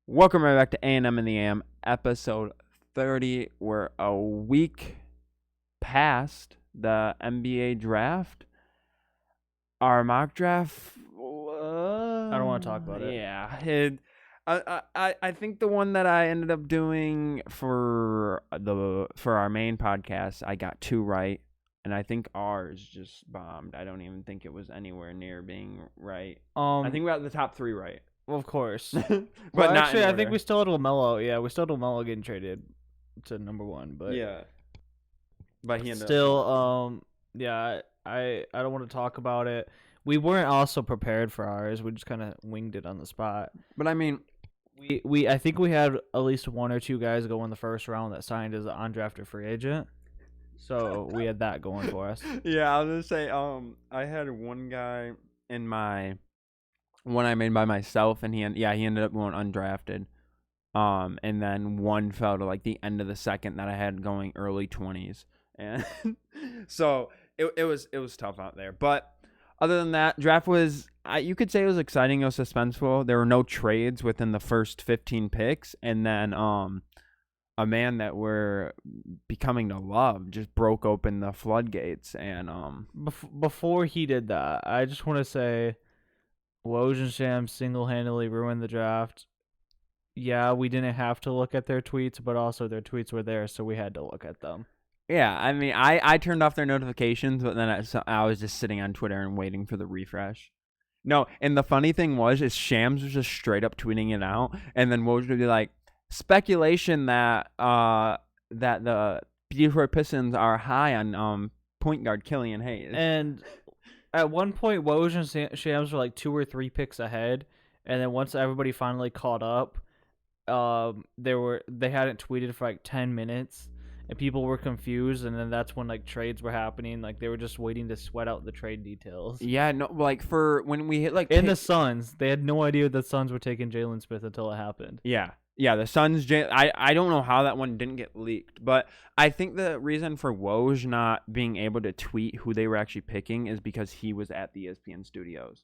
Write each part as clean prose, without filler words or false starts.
Welcome right back to A&M in the AM, episode 30. We're a week past the NBA draft. Our mock draft. I don't want to talk about it. Yeah, I think the one that I ended up doing for our main podcast, I got 2 right, and I think ours just bombed. I don't even think it was anywhere near being right. I think we got the top 3 right. Well, of course. but well, not actually, in I think order. we still had LaMelo. Yeah, we still had LaMelo getting traded to number 1. But Yeah. But he ended still, up yeah, I don't want to talk about it. We weren't also prepared for ours. We just kind of winged it on the spot. But I mean, I think we had at least 1 or 2 guys go in the first round that signed as an undrafted free agent. So we had that going for us. Yeah, I was gonna say, I had one guy in my one I made by myself, and he ended up going undrafted. And then one fell to like the end of the second that I had going early 20s, and so it was tough out there. But other than that, draft was you could say it was exciting. It was suspenseful. There were no trades within the first 15 picks, and then a man that we're becoming to love just broke open the floodgates. And Before he did that, I just want to say, Woj and Shams single-handedly ruined the draft. Yeah, we didn't have to look at their tweets, but also their tweets were there, so we had to look at them. yeah, I mean, I turned off their notifications, but then I was just sitting on Twitter and waiting for the refresh. No, and the funny thing is Shams was just straight up tweeting it out, and then Woj would be like, speculation that that the Detroit Pistons are high on point guard Killian Hayes. And at one point, Woj and Shams were like 2 or 3 picks ahead, and then once everybody finally caught up, they hadn't tweeted for like 10 minutes, and people were confused, and then that's when like trades were happening. Like they were just waiting to sweat out the trade details. Yeah, no, like for when we hit like the Suns, they had no idea the Suns were taking Jalen Smith until it happened. Yeah, the Suns. I don't know how that one didn't get leaked, but I think the reason for Woj not being able to tweet who they were actually picking is because he was at the ESPN studios.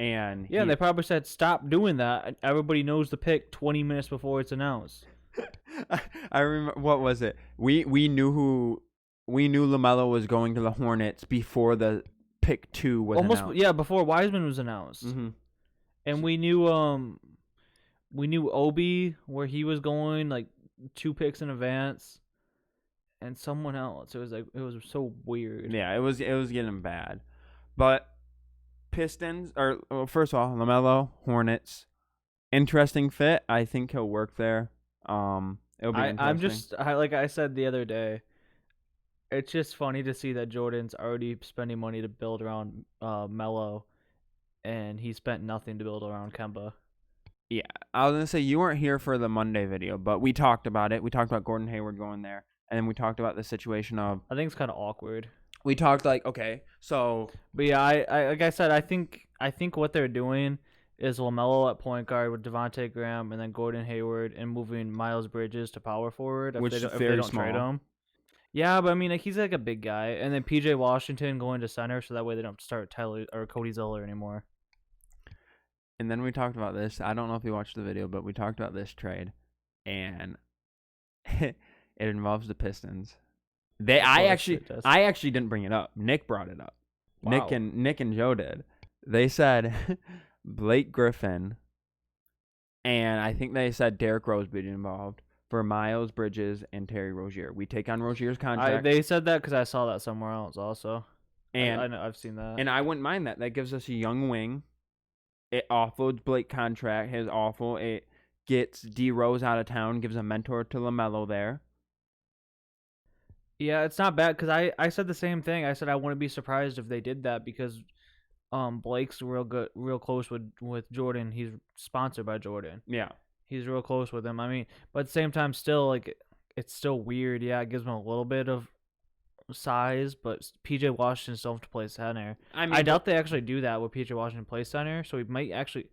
And yeah, they probably said, stop doing that. Everybody knows the pick 20 minutes before it's announced. I remember, what was it? We knew LaMelo was going to the Hornets before the pick 2 was announced. Yeah, before Wiseman was announced. Mm-hmm. And we knew Obi where he was going like 2 picks in advance, and someone else. It was so weird. Yeah, it was getting bad. But Pistons, first of all, LaMelo, Hornets, interesting fit. I think he'll work there. It'll be interesting. Like I said the other day, it's just funny to see that Jordan's already spending money to build around Melo, and he spent nothing to build around Kemba. Yeah, I was gonna say you weren't here for the Monday video, but we talked about it. We talked about Gordon Hayward going there, and then we talked about the situation of. I think it's kind of awkward. We talked like, okay, so. But yeah, I like I said, I think what they're doing is LaMelo at point guard with Devontae Graham, and then Gordon Hayward, and moving Miles Bridges to power forward if they don't small. trade him. Yeah, but I mean, like, he's like a big guy, and then PJ Washington going to center, so that way they don't start Tyler or Cody Zeller anymore. And then we talked about this. I don't know if you watched the video, but we talked about this trade, and it involves the Pistons. I actually didn't bring it up. Nick brought it up. Wow. Nick and Joe did. They said Blake Griffin, and I think they said Derrick Rose being involved for Miles Bridges and Terry Rozier. We take on Rozier's contract. They said that because I saw that somewhere else also. And I know I've seen that. And I wouldn't mind that. That gives us a young wing. It offloads Blake contract. His awful. It gets D Rose out of town. Gives a mentor to LaMelo there. Yeah, it's not bad because I said the same thing. I said I wouldn't be surprised if they did that because Blake's real close with Jordan. He's sponsored by Jordan. Yeah. He's real close with him. I mean, but at the same time, still, like, it's still weird. Yeah, it gives him a little bit of size, but PJ Washington still have to play center. I doubt they actually do that with PJ Washington play center, so he might actually.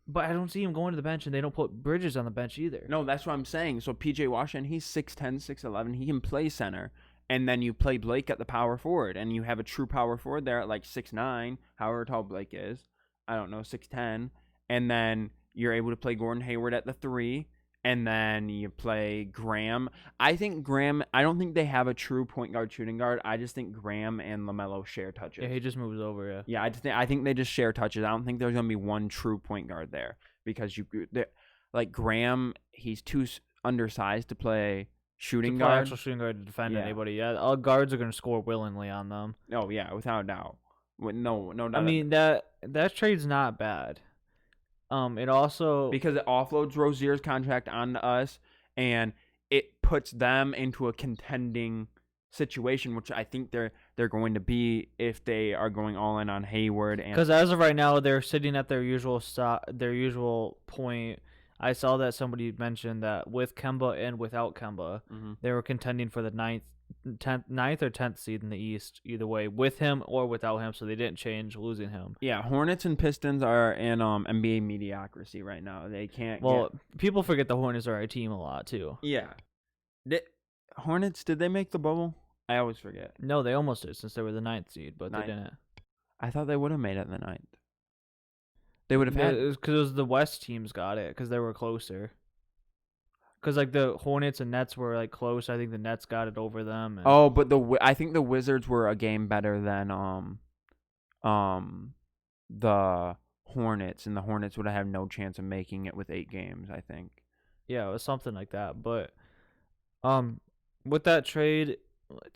But I don't see him going to the bench, and they don't put Bridges on the bench either. No, that's what I'm saying. So PJ Washington, he's 6'10", 6'11". He can play center. And then you play Blake at the power forward, and you have a true power forward there at like 6'9", however tall Blake is. I don't know, 6'10". And then you're able to play Gordon Hayward at the 3, and then you play Graham. I don't think they have a true point guard shooting guard. I just think Graham and LaMelo share touches. Yeah, he just moves over. Yeah. Yeah, I think they just share touches. I don't think there's gonna be one true point guard there because like Graham, he's too undersized to play shooting guard. Actual shooting guard to defend anybody. Yeah, all guards are gonna score willingly on them. Oh yeah, without a doubt. No doubt. I mean that trade's not bad. It also because it offloads Rozier's contract onto us, and it puts them into a contending situation, which I think they're going to be if they are going all in on Hayward. And because as of right now, they're sitting at their usual point. I saw that somebody mentioned that with Kemba and without Kemba, they were contending for the 9th or 10th seed in the East, either way, with him or without him, so they didn't change losing him. Yeah, Hornets and Pistons are in NBA mediocrity right now. They can't people forget the Hornets are a team a lot, too. Yeah. Hornets, did they make the bubble? I always forget. No, they almost did since they were the 9th seed, but they didn't. I thought they would have made it the 9th. They would have had it because the West teams got it because they were closer. Because like the Hornets and Nets were like close. I think the Nets got it over them. And... but I think the Wizards were a game better than the Hornets, and the Hornets would have had no chance of making it with 8 games. I think. Yeah, it was something like that. But with that trade,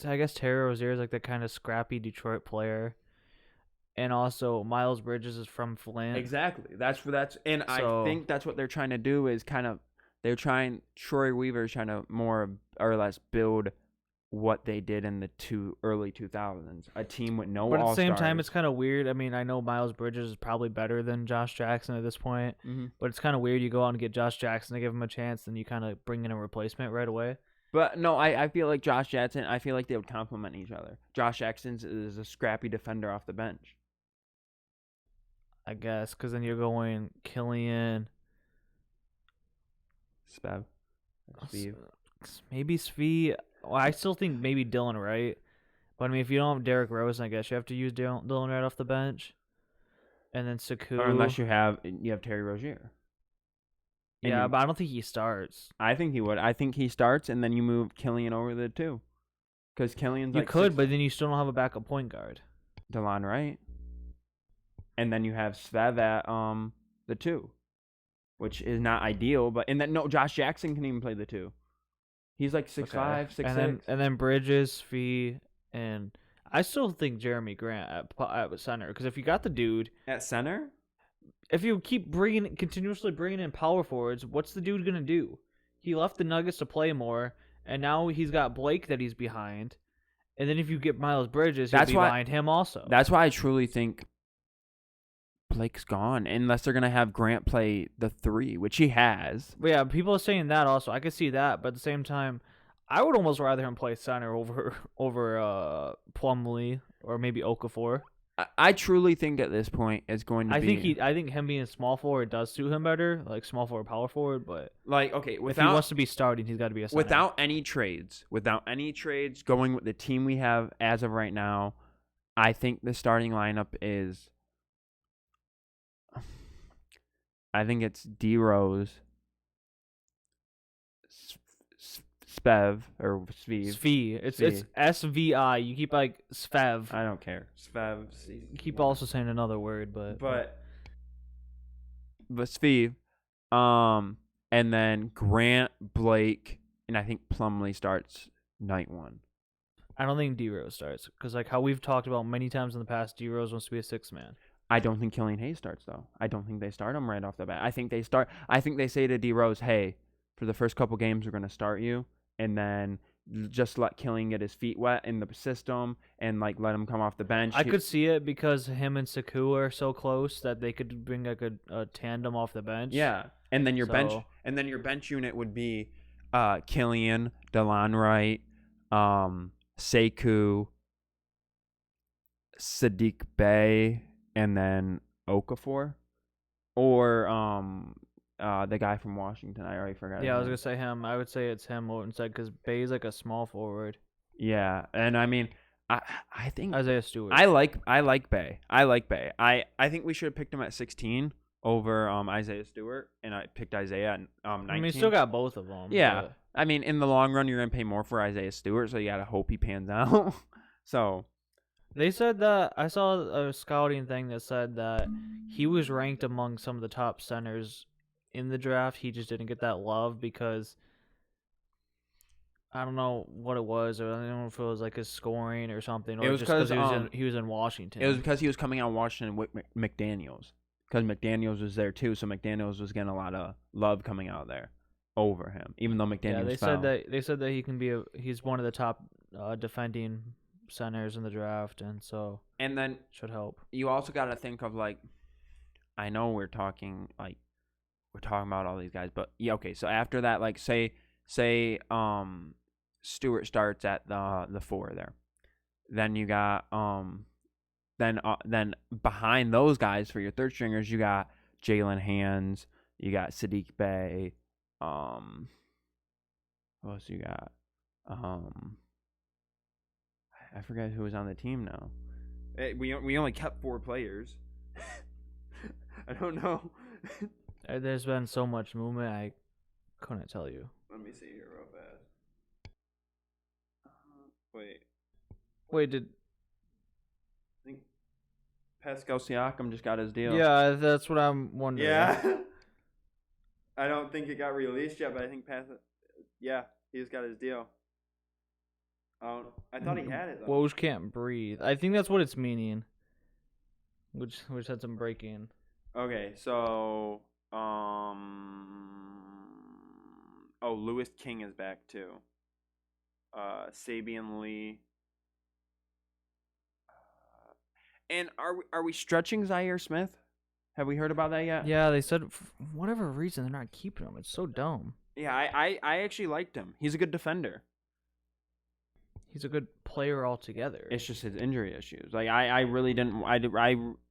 I guess Terry Rozier is like the kind of scrappy Detroit player. And also, Miles Bridges is from Flint. Exactly. I think that's what they're trying to do is kind of, Troy Weaver is trying to more or less build what they did in the early 2000s. A team with no all-stars. But at the same time, it's kind of weird. I mean, I know Miles Bridges is probably better than Josh Jackson at this point. But it's kind of weird you go out and get Josh Jackson to give him a chance, then you kind of bring in a replacement right away. But no, I feel like Josh Jackson, I feel like they would complement each other. Josh Jackson is a scrappy defender off the bench. I guess, because then you're going Killian. Steve. Maybe Svi. Well, I still think maybe Dylan Wright. But I mean, if you don't have Derrick Rose, I guess you have to use Dylan Wright off the bench. And then Saku. Or unless you have Terry Rozier. Yeah, but I don't think he starts. I think he would. I think he starts, and then you move Killian over the 2. Because Killian's You could, but then you still don't have a backup point guard. Delon Wright. And then you have Svev at the 2, which is not ideal. But Josh Jackson can even play the 2. He's like 6'5", 6'6". And then Bridges, Fee, and I still think Jeremy Grant at center. Because if you got the dude at center, if you keep continuously bringing in power forwards, what's the dude gonna do? He left the Nuggets to play more, and now he's got Blake that he's behind. And then if you get Miles Bridges, he'll be behind him also. That's why I truly think Blake's gone unless they're gonna have Grant play the 3, which he has. But yeah, people are saying that also. I could see that, but at the same time, I would almost rather him play center over Plumlee or maybe Okafor. I truly think at this point it's going to be. I think him being a small forward does suit him better, like small forward, power forward. But if he wants to be starting, he's got to be a center. Without any trades, going with the team we have as of right now, I think the starting lineup is. I think it's D Rose, Spev or Svev. Svi. It's SVI. You keep like Svev. I don't care. Svev. You keep also saying another word, but Svev. And then Grant, Blake, and I think Plumlee starts night 1. I don't think D Rose starts because like how we've talked about many times in the past, D Rose wants to be a 6th man. I don't think Killian Hayes starts though. I don't think they start him right off the bat. I think they say to D Rose, "Hey, for the first couple games, we're going to start you, and then just let Killian get his feet wet in the system, and like let him come off the bench." I could see it because him and Saku are so close that they could bring like a tandem off the bench. Yeah, and then your bench unit would be Killian, Delon Wright, Sekou, Sadiq Bey, and then Okafor, or the guy from Washington. I already forgot. Yeah, I was gonna say him. I would say it's him instead because Bey's like a small forward. Yeah, and I mean, I think Isaiah Stewart. I like Bey. I think we should have picked him at 16 over Isaiah Stewart, and I picked Isaiah at 19. I mean, he still got both of them. Yeah. But... I mean, in the long run, you're going to pay more for Isaiah Stewart, so you got to hope he pans out. So they said that I saw a scouting thing that said that he was ranked among some of the top centers in the draft. He just didn't get that love because I don't know what it was, or I don't know if it was like his scoring or something, or it was just because he was in Washington. It was because he was coming out of Washington with McDaniels, because McDaniels was there too, so McDaniels was getting a lot of love coming out of there over him, even though McDaniels fell. They said that he can be he's one of the top defending centers in the draft, and then should help. You also got to think of, like, I know we're talking about all these guys, but yeah, okay. So after that, like say Stewart starts at the 4 there, then you got then behind those guys for your third stringers, you got Jalen Hands, you got Sadiq Bey, what else you got? I forget who was on the team now. We only kept 4 players. I don't know. There's been so much movement, I couldn't tell you. Let me see here real fast. Wait, did... I think Pascal Siakam just got his deal. Yeah, that's what I'm wondering. Yeah. I don't think it got released yet, but I think he just got his deal. I thought he had it, though. Woj can't breathe. I think that's what it's meaning. Which had some breaking. Okay, so Lewis King is back too. Sabian Lee. And are we stretching Zaire Smith? Have we heard about that yet? Yeah, they said for whatever reason they're not keeping him. It's so dumb. Yeah, I actually liked him. He's a good defender. He's a good player altogether. It's just his injury issues. Like I really didn't.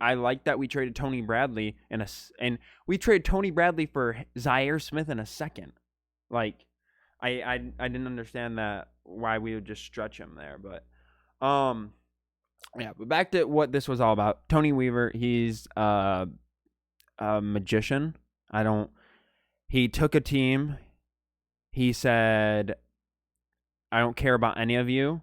I like that we traded Tony Bradley and we traded Tony Bradley for Zaire Smith in a second. Like I didn't understand that, why we would just stretch him there. But yeah. But back to what this was all about. Tony Weaver. He's a magician. He took a team. He said, I don't care about any of you,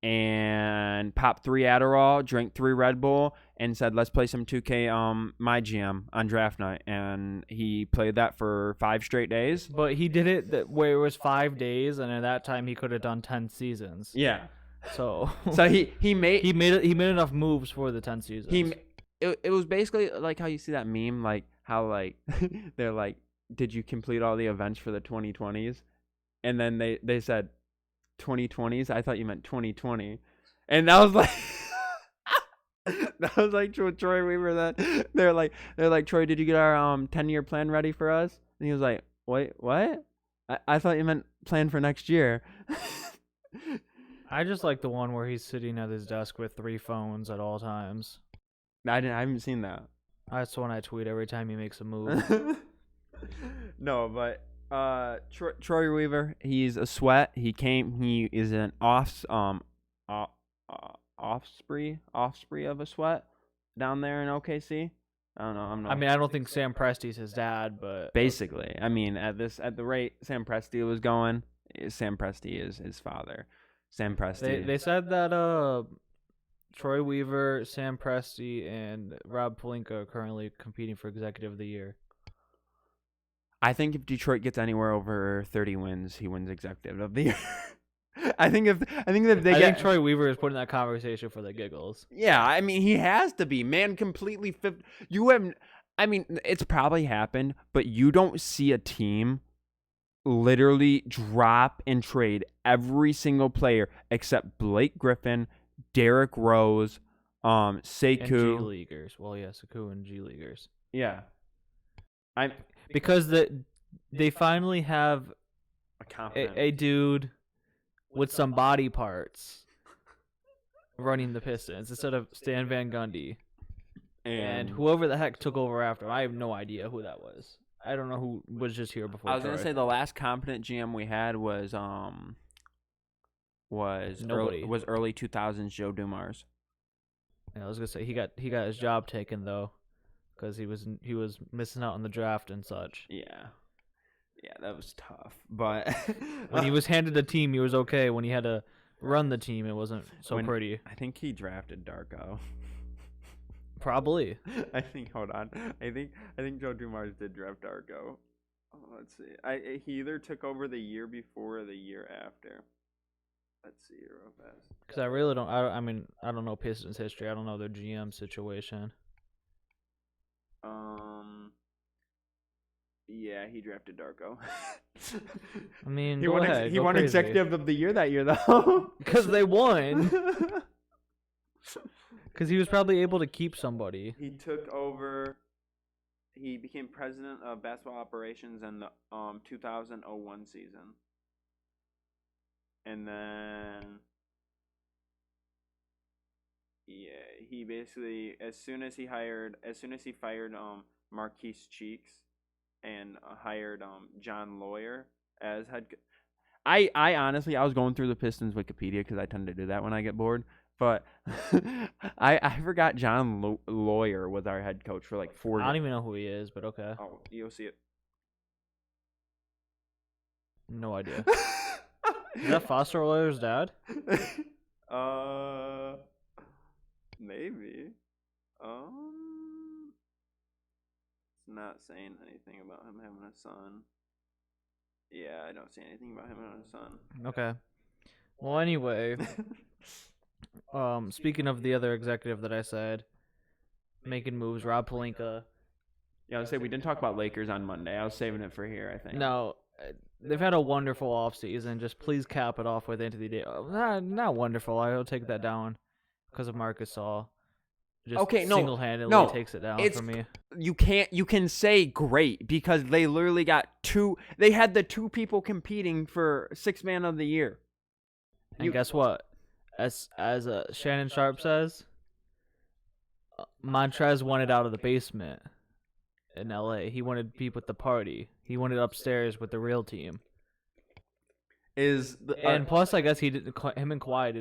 and popped 3 Adderall, drank 3 Red Bull, and said, let's play some 2K My GM on draft night. And he played that for 5 straight days. But he did it where it was 5 days, and at that time he could have done 10 seasons. Yeah. So he made enough moves for the 10 seasons. It was basically like how you see that meme, like how like they're like, did you complete all the events for the 2020s? And then they said 2020s. I thought you meant 2020, and that was like that was like Troy Weaver. That they're like Troy, did you get our 10-year plan ready for us? And he was like, wait, what? I thought you meant plan for next year. I just like the one where he's sitting at his desk with 3 phones at all times. I haven't seen that. That's the one I tweet every time he makes a move. No, but Troy Weaver, he's a sweat. He is an offspring of a sweat down there in OKC. I don't know. I don't think Sam Presti's his dad, but basically, I mean, at the rate Sam Presti was going, Sam Presti is his father. Sam Presti. They said that Troy Weaver, Sam Presti, and Rob Pelinka are currently competing for Executive of the Year. I think if Detroit gets anywhere over 30 wins, he wins Executive of the Year. I think Troy Weaver is putting that conversation for the giggles. Yeah, I mean, he has to be. Man, completely flipped. It's probably happened, but you don't see a team literally drop and trade every single player except Blake Griffin, Derrick Rose, Sekou. And G-Leaguers. Well, yeah, Sekou and G-Leaguers. Yeah. Because they finally have a dude with some body parts running the Pistons instead of Stan Van Gundy. And whoever the heck took over after him, I have no idea who that was. I don't know who was just here before. I was going to say the last competent GM we had was early 2000s Joe Dumars. Yeah, I was going to say he got his job taken though, because he was missing out on the draft and such. Yeah, that was tough. But when he was handed the team, he was okay. When he had to run the team, it wasn't so pretty. I think he drafted Darko. Probably. I think. Hold on. I think Joe Dumars did draft Darko. Oh, let's see. He either took over the year before or the year after. Let's see here real fast. Because I really don't. I mean, I don't know Pistons history. I don't know their GM situation. Yeah, he drafted Darko. I mean, he won Executive of the Year that year though. Because they won. Because he was probably able to keep somebody. He took over. He became president of basketball operations in the 2001 season. And then, yeah, he basically as soon as he fired Marquise Cheeks and hired John Lawyer as head. I honestly was going through the Pistons Wikipedia because I tend to do that when I get bored. But I forgot John Lawyer was our head coach for like 4 years. I don't even know who he is, but okay. Oh, you'll see it. No idea. Is that Foster Lawyer's dad? Maybe. It's not saying anything about him having a son. Yeah, I don't see anything about him having a son. Okay. Well, anyway, speaking of the other executive that I said, making moves, Rob Pelinka. Yeah, I was saying we didn't talk about Lakers on Monday. I was saving it for here, I think. No, they've had a wonderful offseason. Just please cap it off with Anthony Davis. Not wonderful. I'll take that down because of Marcus Gasol. Just single-handedly takes it down for me. You can say great because they literally got they had the 2 people competing for 6th man of the year. And guess what? As Shannon Sharp says, Montrez wanted out of the basement in LA. He wanted to be with the party. He wanted upstairs with the real team. And plus, I guess him and Kawhi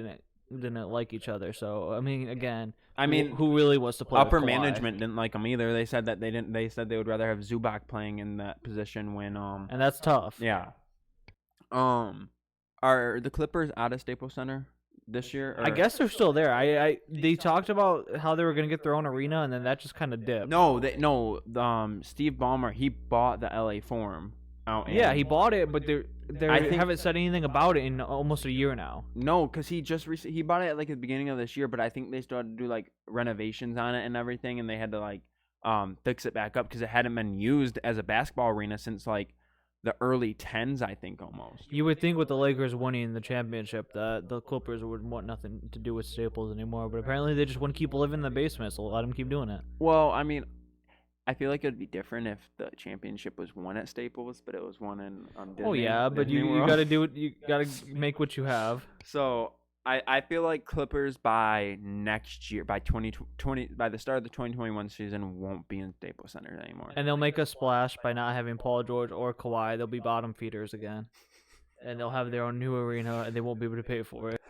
didn't like each other. So I mean, again, who really wants to play? Upper with Kawhi? Management didn't like him either. They said that they didn't. They said they would rather have Zubac playing in that position when And that's tough. Yeah. Are the Clippers out of Staples Center this year? Or? I guess they're still there. They talked about how they were going to get their own arena, and then that just kind of dipped. No. Steve Ballmer, he bought the LA Forum. Yeah, he bought it, but they haven't said anything about it in almost a year now. No, because he just he bought it at like the beginning of this year, but I think they still had to do like renovations on it and everything, and they had to like fix it back up because it hadn't been used as a basketball arena since like the early 10s, I think, almost. You would think with the Lakers winning the championship that the Clippers would want nothing to do with Staples anymore, but apparently they just want to keep living in the basement, so let them keep doing it. Well, I mean, I feel like it would be different if the championship was won at Staples, but it was won in Disney. Oh yeah, but you got to do it. You got to make what you have. So I feel like Clippers by next year, by 2020, by the start of the 2021 season, won't be in Staples Center anymore. And they'll make a splash by not having Paul George or Kawhi. They'll be bottom feeders again, and they'll have their own new arena, and they won't be able to pay for it.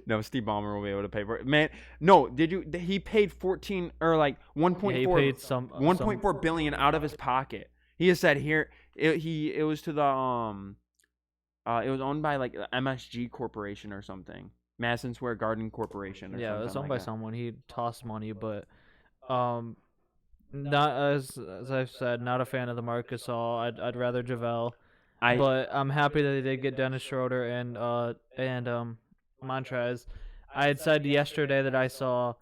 No, Steve Ballmer will be able to pay for it. Man, no, he paid 14 or like 1.4 billion out of his pocket. He has said here it was to the it was owned by like MSG Corporation or something. Madison Square Garden Corporation or something. Yeah, it was owned by someone. He tossed money, but not as I've said, not a fan of the Marcus Gasol. I'd rather JaVale. But I'm happy that they did get Dennis Schroeder and Montrez. I had said yesterday that I saw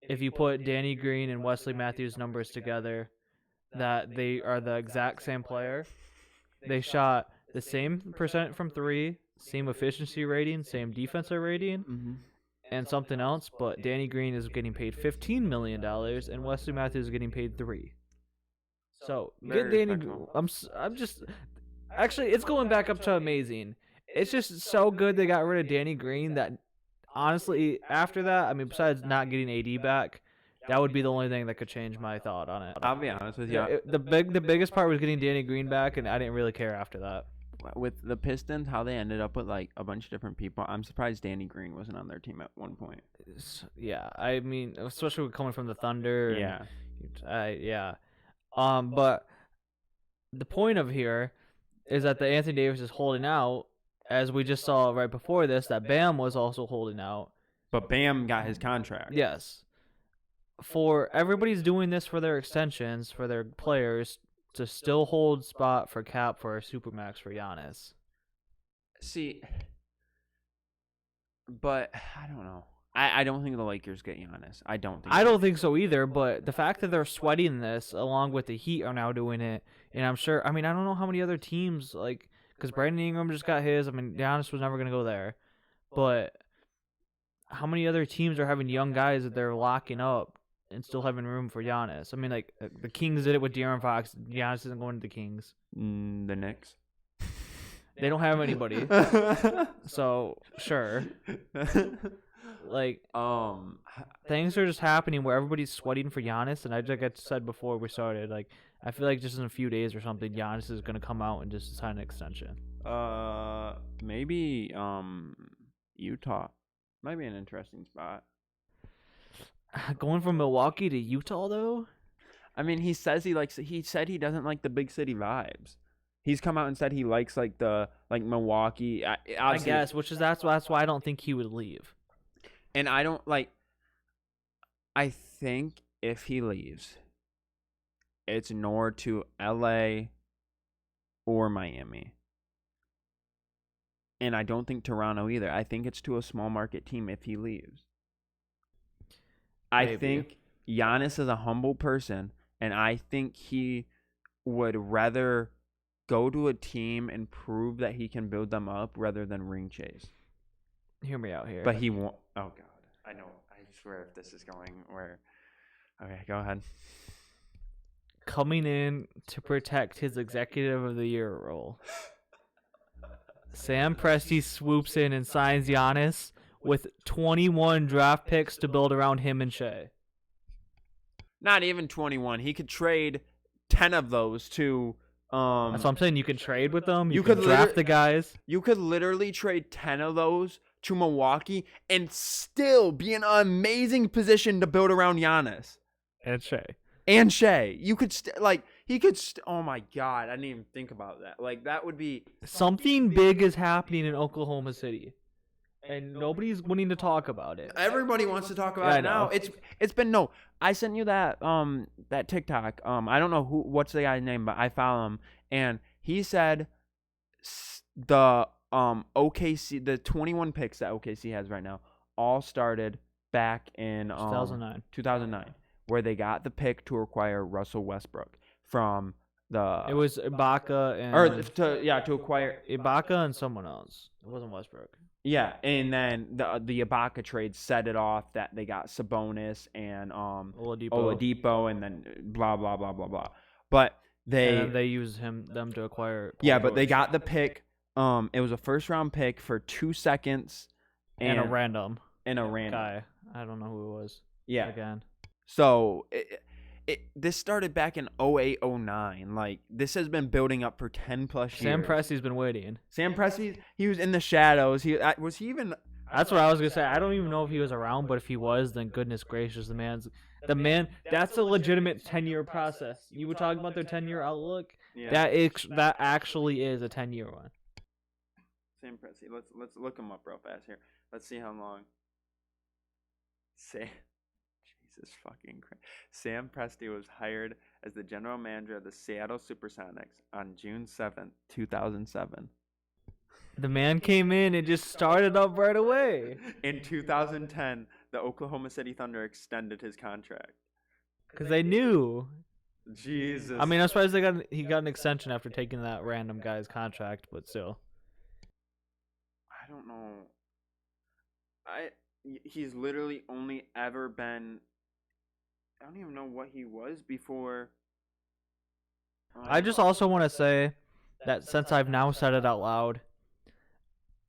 if you put Danny Green and Wesley Matthews' numbers together, that they are the exact same player. They shot the same percent from 3, same efficiency rating, same defensive rating, and something else. But Danny Green is getting paid $15 million, and Wesley Matthews is getting paid $3 million. So get Danny. I'm just actually it's going back up to amazing. It's just so good they got rid of Danny Green that honestly after that, I mean, besides not getting AD back, that would be the only thing that could change my thought on it. I'll be honest with you. The biggest part was getting Danny Green back, and I didn't really care after that. With the Pistons, how they ended up with like a bunch of different people, I'm surprised Danny Green wasn't on their team at one point. Yeah, I mean, especially coming from the Thunder. Yeah. Yeah. But the point of here is that the Anthony Davis is holding out, as we just saw right before this, that Bam was also holding out. But Bam got his contract. Yes. For everybody's doing this for their extensions, for their players, to still hold spot for cap for a supermax for Giannis. See, but I don't know. I don't think the Lakers get Giannis. I don't think so either, but the fact that they're sweating this along with the Heat are now doing it, and I'm sure, I mean, I don't know how many other teams, like, because Brandon Ingram just got his. I mean, Giannis was never going to go there, but how many other teams are having young guys that they're locking up and still having room for Giannis? I mean, like, the Kings did it with De'Aaron Fox. Giannis isn't going to the Kings. The Knicks. They don't have anybody. So, sure. Like, things are just happening where everybody's sweating for Giannis, and like I said before we started, like, I feel like just in a few days or something, Giannis is going to come out and just sign an extension. Maybe Utah might be an interesting spot. Going from Milwaukee to Utah, though? I mean, he said he doesn't like the big city vibes. He's come out and said he likes Milwaukee. I guess, that's why I don't think he would leave. And I think if he leaves, it's north to LA or Miami. And I don't think Toronto either. I think it's to a small market team if he leaves. Maybe. I think Giannis is a humble person, and I think he would rather go to a team and prove that he can build them up rather than ring chase. Hear me out here. But he won't. Oh, God. I know. I swear if this is going where. Okay, go ahead. Coming in to protect his Executive of the Year role, Sam Presti swoops in and signs Giannis with 21 draft picks to build around him and Shea. Not even 21. He could trade 10 of those to... That's what I'm saying. You can trade with them. You could draft the guys. You could literally trade 10 of those to Milwaukee and still be in an amazing position to build around Giannis. And Shea. You could oh my God, I didn't even think about that. Like, that would be something big is happening in Oklahoma City, and nobody's wanting to talk about it. Everybody wants to talk about it now. It's been I sent you that TikTok. I don't know what's the guy's name, but I follow him, and he said the OKC, the 21 picks that OKC has right now all started back in 2009, where they got the pick to acquire Russell Westbrook from the... It was Ibaka and... to acquire... Ibaka and someone else. It wasn't Westbrook. Yeah, and then the Ibaka trade set it off that they got Sabonis and Oladipo, and then blah, blah, blah, blah, blah. But they used them to acquire... Yeah, but they got the pick. It was a first-round pick for 2 seconds. And a random guy. I don't know who it was. Yeah. Again. So this started back in 2008, 2009. Like, this has been building up for 10 plus years. Sam Presti's been waiting. Sam Presti, he was in the shadows. Was he even? That's what I was gonna say. I don't even know if he was around, but if he was, then goodness gracious, the man. That's a legitimate 10-year process. You were talking about their 10-year outlook. Yeah. That actually is a 10-year one. Sam Presti. Let's look him up real fast here. Let's see how long. Jesus fucking Christ. Sam Presti was hired as the general manager of the Seattle Supersonics on June 7th, 2007. The man came in and just started up right away. In 2010, the Oklahoma City Thunder extended his contract. Because they knew. Jesus. I mean, I'm surprised he got an extension after taking that random guy's contract, but still. I don't know. He's literally only ever been... I don't even know what he was before. I just also want to say that since I've now said it out loud,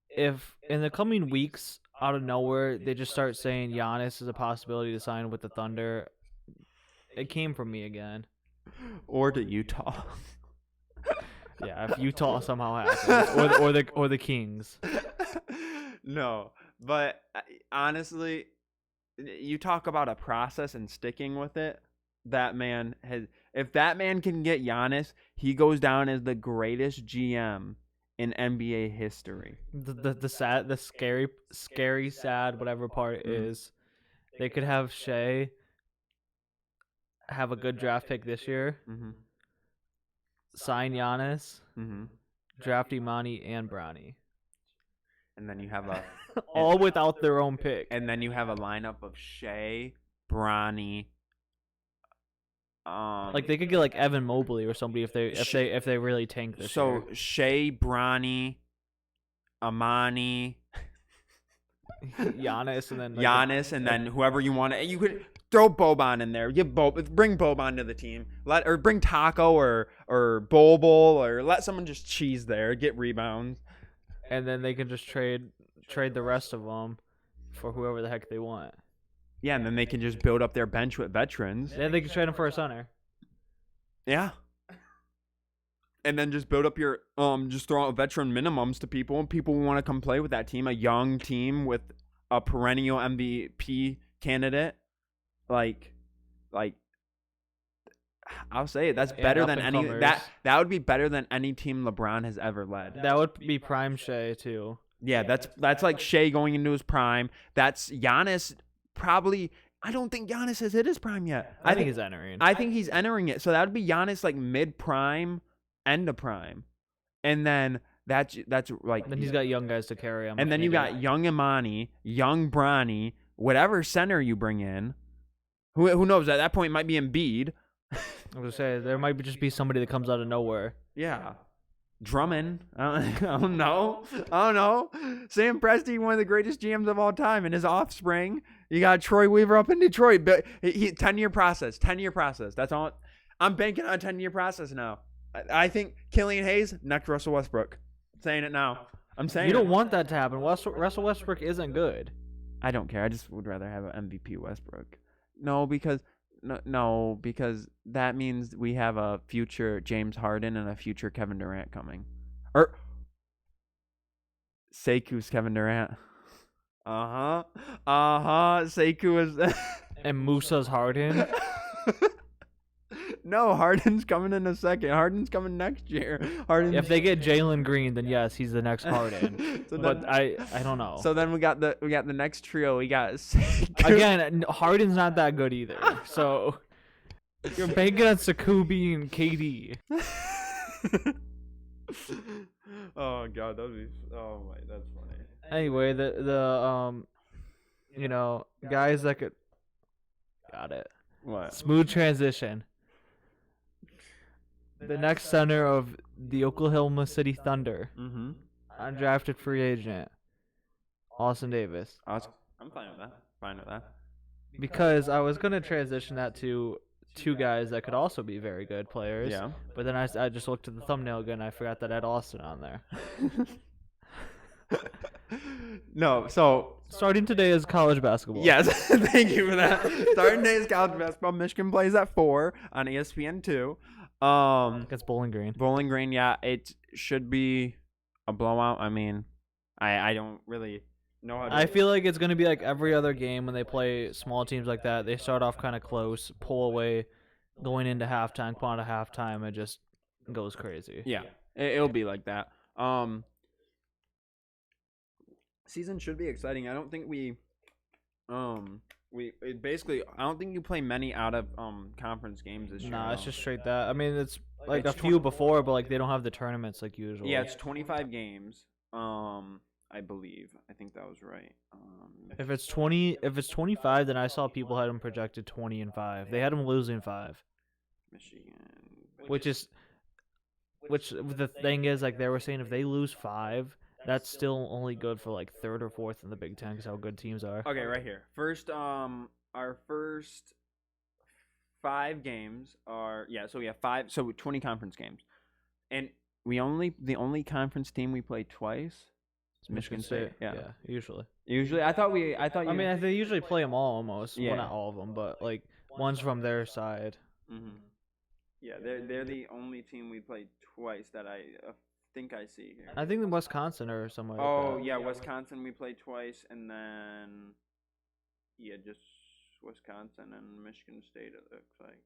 if in the coming weeks, out of nowhere, they just start saying Giannis is a possibility to sign with the Thunder, it came from me again. Or to Utah. Yeah, if Utah somehow happens, or the Kings. No, but honestly, you talk about a process and sticking with it. that man has. If that man can get Giannis, he goes down as the greatest GM in NBA history. The scary, sad, whatever part is, they could have Shea have a good draft pick this year, sign Giannis, draft Imani and Bronny. And then you have a all without their own pick. And then you have a lineup of Shea, Bronny. Like they could get like Evan Mobley or somebody if they really tank this year. So Shea, Bronny, Imani, Giannis, and then and then whoever you want to. You could throw Boban in there. Bring Boban to the team. Bring Taco or Bol or let someone just cheese there, get rebounds. And then they can just trade the rest of them for whoever the heck they want. Yeah, and then they can just build up their bench with veterans. Then they can trade them for a center. Yeah. And then just build up your just throw out veteran minimums to people, and people want to come play with that team. A young team with a perennial MVP candidate, like I'll say it. That's better than any that would be better than any team LeBron has ever led. That would be prime Shea too. Yeah, that's like Shea going into his prime. That's Giannis probably. I don't think Giannis has hit his prime yet. I think he's entering. I think he's entering it. So that would be Giannis like mid prime, end of prime, and then that's like. Then he's got young guys to carry him. And then you got young Imani, young Bronny, whatever center you bring in. Who knows? At that point, it might be Embiid. I was gonna say there might just be somebody that comes out of nowhere. Yeah. Drummond. I don't know. Sam Presti, one of the greatest GMs of all time, and his offspring. You got Troy Weaver up in Detroit. But 10-year process. 10-year process. That's all. I'm banking on a 10-year process now. I think Killian Hayes, next Russell Westbrook. I'm saying it now. I'm saying you don't want that to happen. Russell Westbrook isn't good. I don't care. I just would rather have an MVP Westbrook. No, because that means we have a future James Harden and a future Kevin Durant coming. Or Seku's Kevin Durant. Sekou is and Musa's Harden. No, Harden's coming in a second. Harden's coming next year. If they get Jalen Green, then yes, he's the next Harden. But I don't know. So then we got the next trio. We got Sekou. Again, Harden's not that good either. So you're banking on Sekou being KD. Oh god, that's funny. Anyway, the guys that could got it. What? Smooth transition. The next center of the Oklahoma City Thunder, undrafted free agent, Austin Davis. I'm fine with that. Because I was gonna transition that to two guys that could also be very good players. Yeah. But then I just looked at the thumbnail again. And I forgot that I had Austin on there. No, so starting today is college basketball. Yes, thank you for that. Starting today is college basketball. Michigan plays at 4 on ESPN2. Against Bowling Green. Bowling Green, yeah, it should be a blowout. I mean, I don't really know how to. I feel like it's gonna be like every other game when they play small teams like that. They start off kind of close, pull away, going into halftime, come out of halftime, it just goes crazy. Yeah, it'll be like that. Season should be exciting. I don't think I don't think you play many out of conference games this year. Nah, it's just straight that. I mean, it's like it's a few before, but like they don't have the tournaments like usual. Yeah, it's 25 games. I believe. I think that was right. If it's 25, then I saw people had them projected 20-5. They had them losing 5. Michigan. Which the thing is, like they were saying, if they lose 5. That's still only good for like 3rd or 4th in the Big Ten because how good teams are. Okay, right here. First, our first 5 games are so we have 5, so 20 conference games, and the only conference team we play twice is Michigan State. Yeah, usually. I mean, they usually play them all almost. Yeah. Well, not all of them, but like one's from their side. Mm-hmm. Yeah, they're the only team we played twice that I think I see here. I think the Wisconsin or somewhere. Oh, like yeah, Wisconsin we played twice, and then just Wisconsin and Michigan State it looks like.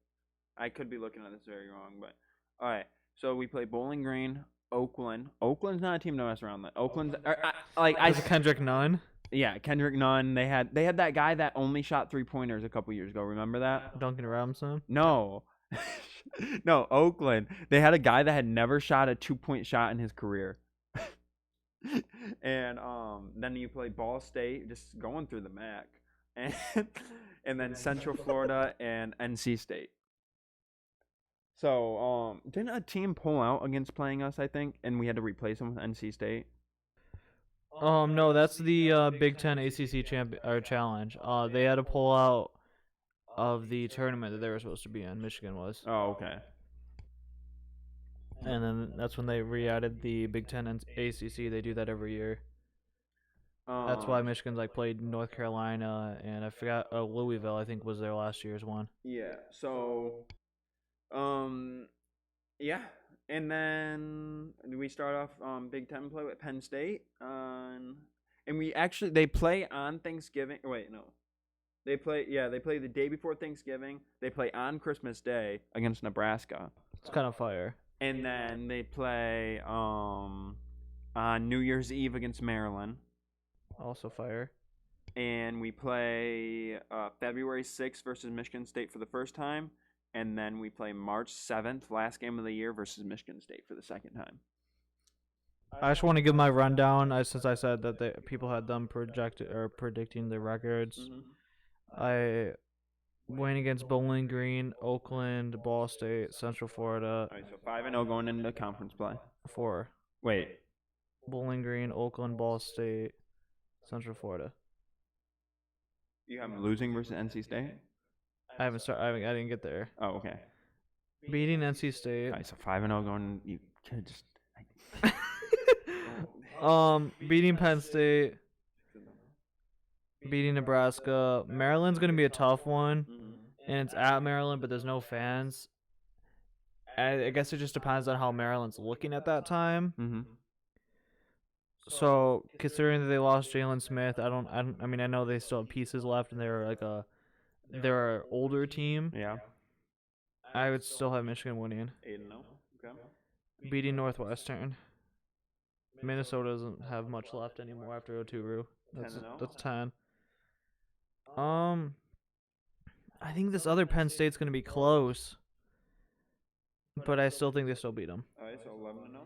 I could be looking at this very wrong, but all right. So we play Bowling Green, Oakland. Oakland's not a team to mess around with. Oakland's Was it Kendrick Nunn? Yeah, Kendrick Nunn. They had that guy that only shot 3-pointers a couple years ago. Remember that? Duncan Robinson? No. No, Oakland. They had a guy that had never shot a 2-point shot in his career. And then you play Ball State, just going through the MAC. And then Central Florida and NC State. So, didn't a team pull out against playing us, I think, and we had to replace them with NC State? No, that's the Big Ten ACC challenge. They had to pull out of the tournament that they were supposed to be in. Michigan was. Oh, okay. And then that's when they re-added the Big Ten and ACC. They do that every year. That's why Michigan's like played North Carolina, and I forgot Louisville. I think was their last year's one. Yeah. So, yeah. And then we start off Big Ten play with Penn State, and they play on Thanksgiving. Wait, no. They play the day before Thanksgiving. They play on Christmas Day against Nebraska. It's kind of fire. And then they play on New Year's Eve against Maryland. Also fire. And we play February 6th versus Michigan State for the first time. And then we play March 7th, last game of the year, versus Michigan State for the second time. I just want to give my rundown, since I said that people had them predicting the records. Mm-hmm. I win against Bowling Green, Oakland, Ball State, Central Florida. All right, so 5-0 going into conference play. 4. Wait. Bowling Green, Oakland, Ball State, Central Florida. You have them losing versus NC State? I didn't get there. Oh, okay. Beating NC State. All right, so 5-0 going. You could just. Beating Penn State. Beating Nebraska. Maryland's gonna be a tough one, and it's at Maryland, but there's no fans. I guess it just depends on how Maryland's looking at that time. Mm-hmm. So considering that they lost Jalen Smith, I mean, I know they still have pieces left, and they're an older team. Yeah. I would still have Michigan winning. 8-0. Okay. Beating Northwestern. Minnesota doesn't have much left anymore after Oturu. That's 10. I think this other Penn State's gonna be close, but I still think they still beat them. All right, so 11-0.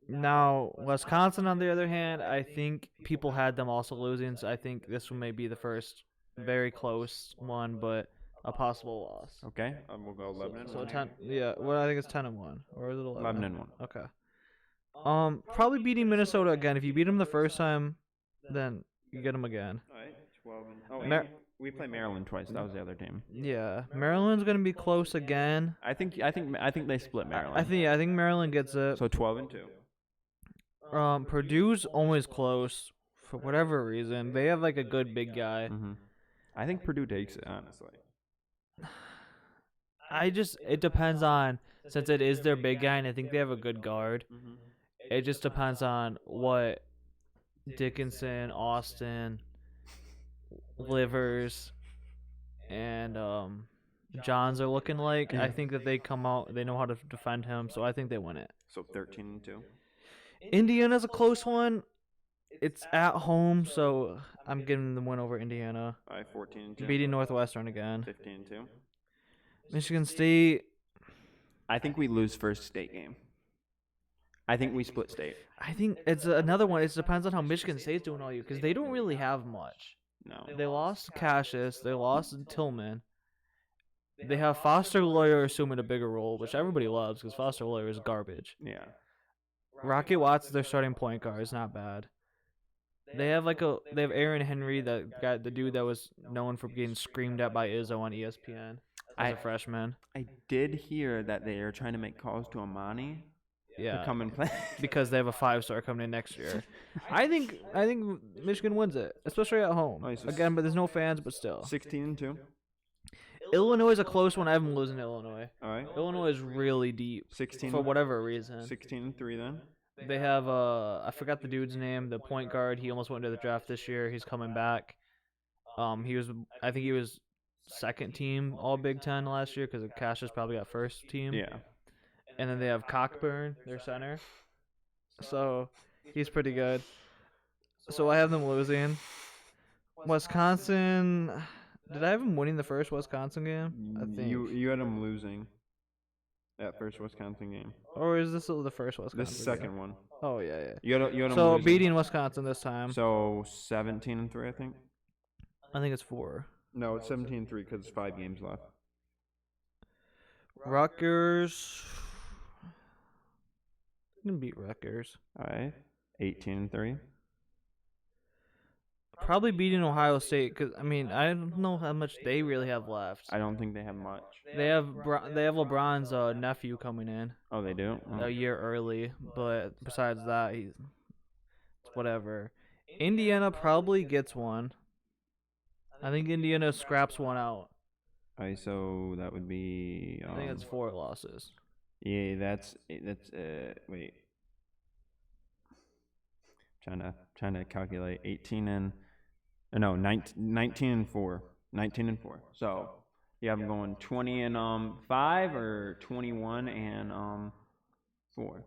Now Wisconsin, on the other hand, I think people had them also losing, so I think this one may be the first very close one, but a possible loss. Okay, we'll go 11-1. So 10. Yeah, well, I think it's 10-1, or is it 11? 11-1. Okay. Probably beating Minnesota again. If you beat them the first time, then you get them again. All right, 12. We play Maryland twice. That was the other team. Yeah, Maryland's gonna be close again. I think they split Maryland. I think Maryland gets it. So 12-2. Purdue's always close for whatever reason. They have like a good big guy. Mm-hmm. I think Purdue takes it, honestly. It depends on, since it is their big guy, and I think they have a good guard. Mm-hmm. It just depends on what Dickinson, Austin, Livers, and Johns are looking like. I think that they come out, they know how to defend him, so I think they win it. So 13-2. Indiana's a close one. It's at home, so I'm giving the win over Indiana. All right, 14-2. Beating Northwestern again. 15-2. Michigan State. I think we lose first state game. I think we split state. I think it's another one. It depends on how Michigan State's doing all year, because they don't really have much. No. They lost Cassius. They lost Tillman. They have Foster Lawyer assuming a bigger role, which everybody loves because Foster Lawyer is garbage. Yeah. Rocket Watts, their starting point guard, is not bad. They have Aaron Henry, the dude that was known for getting screamed at by Izzo on ESPN as a freshman. I did hear that they are trying to make calls to Amani to come and play because they have a 5-star coming in next year. I think Michigan wins it, especially at home. Again, but there's no fans, but still. 16-2. Illinois is a close one. I have them losing to Illinois. All right. Illinois is really deep 16 for whatever reason. 16-3 then. They have I forgot the dude's name, the point guard. He almost went to the draft this year. He's coming back. I think he was second team All Big Ten last year because Cassius probably got first team. Yeah. And then they have Cockburn, their center. So he's pretty good. So I have them losing. Wisconsin. Did I have them winning the first Wisconsin game? I think. You had them losing that first Wisconsin game. Or is this the first Wisconsin? This second one. Oh yeah. You had them so losing. Beating Wisconsin this time. So 17-3, I think. I think it's 4. No, it's 17-3 because 5 games left. Rutgers. You can beat Rutgers. All right. 18-3. Probably beating Ohio State because I don't know how much they really have left. I don't think they have much. They have LeBron's nephew coming in. Oh, they do? Oh. A year early, but besides that, he's whatever. Indiana probably gets one. I think Indiana scraps one out. All right, so that would be. I think it's 4 losses. Yeah, that's wait. Trying to calculate 19 and 4. 19 and 4. So you have them going 20 and 5 or 21 and 4.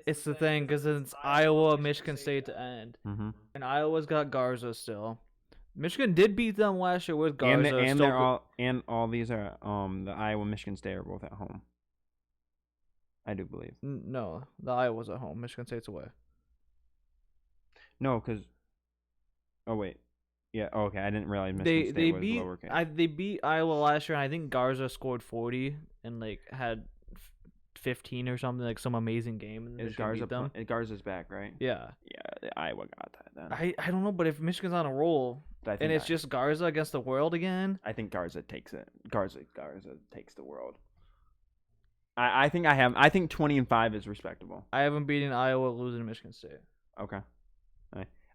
It's the thing because it's Iowa, Michigan State to end, and Iowa's got Garza still. Michigan did beat them last year with Garza. And all these are the Iowa, Michigan State are both at home. I do believe. No, the Iowa's at home. Michigan State's away. No, because. Oh wait. Yeah. Oh, okay. I didn't realize Michigan State was lowercase. They beat Iowa last year, and I think Garza scored 40 and had 15 or something, like some amazing game. And Is Garza's back, right? Yeah. Yeah. Iowa got that then. I don't know, but if Michigan's on a roll and it's just Garza against the world again, I think Garza takes it. Garza takes the world. I think 20 and 5 is respectable. I haven't beaten Iowa, losing to Michigan State. Okay.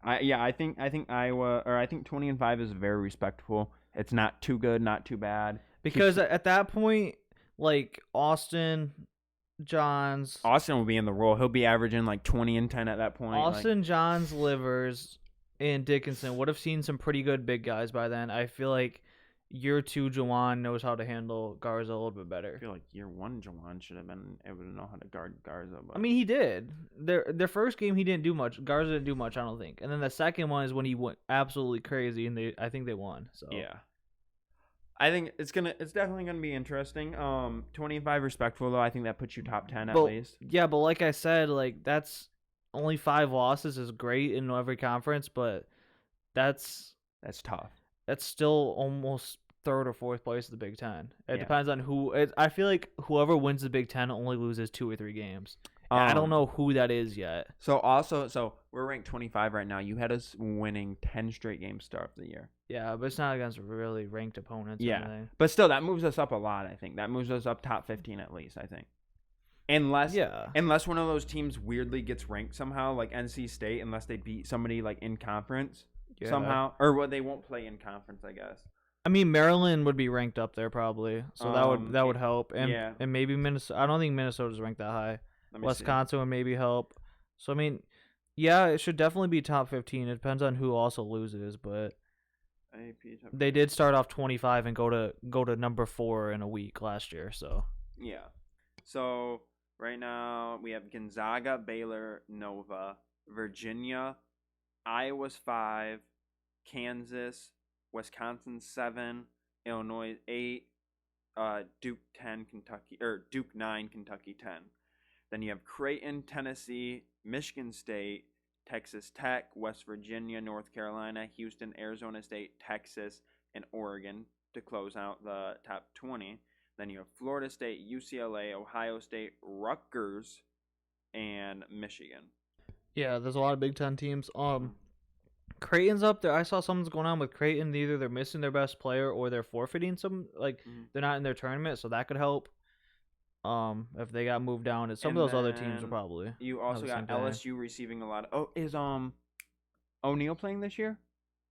I think Iowa, or I think 20 and 5 is very respectable. It's not too good, not too bad. Because at that point, Austin Johns will be in the role. He'll be averaging 20 and 10 at that point. Austin Johns, Livers, and Dickinson would have seen some pretty good big guys by then. I feel like year 2 Jawan knows how to handle Garza a little bit better. I feel like year 1 Jawan should have been able to know how to guard Garza. But... he did. Their first game he didn't do much. Garza didn't do much, I don't think. And then the second one is when he went absolutely crazy, and I think they won. So yeah, I think it's definitely gonna be interesting. 20 and 5 respectful though. I think that puts you top 10 at least. Yeah, but like I said, that's only 5 losses is great in every conference, but that's tough. That's still almost 3rd or 4th place in the Big Ten. It depends on who. I feel like whoever wins the Big Ten only loses 2 or 3 games. I don't know who that is yet. So we're ranked 25 right now. You had us winning 10 straight games start of the year. Yeah, but it's not against really ranked opponents. Yeah, or anything. But still, that moves us up a lot. I think that moves us up top 15 at least. I think. Unless one of those teams weirdly gets ranked somehow, like NC State, unless they beat somebody in conference somehow, or they won't play in conference, I guess. Maryland would be ranked up there probably, so that would help, and maybe Minnesota. I don't think Minnesota's ranked that high. Wisconsin would maybe help. So it should definitely be top 15. It depends on who also loses, but they did start off 25 and go to number 4 in a week last year. So yeah. So right now we have Gonzaga, Baylor, Nova, Virginia, Iowa's 5, Kansas, Wisconsin 7, Illinois 8, Duke 10, Duke 9, Kentucky 10. Then you have Creighton, Tennessee, Michigan State, Texas Tech, West Virginia, North Carolina, Houston, Arizona State, Texas, and Oregon to close out the top 20. Then you have Florida State, UCLA, Ohio State, Rutgers, and Michigan. Yeah, there's a lot of Big Ten teams. Creighton's up there. I saw something's going on with Creighton. Either they're missing their best player or they're forfeiting some. They're not in their tournament, so that could help. If they got moved down, and some of those other teams will probably. You also got LSU receiving a lot. Is O'Neal playing this year?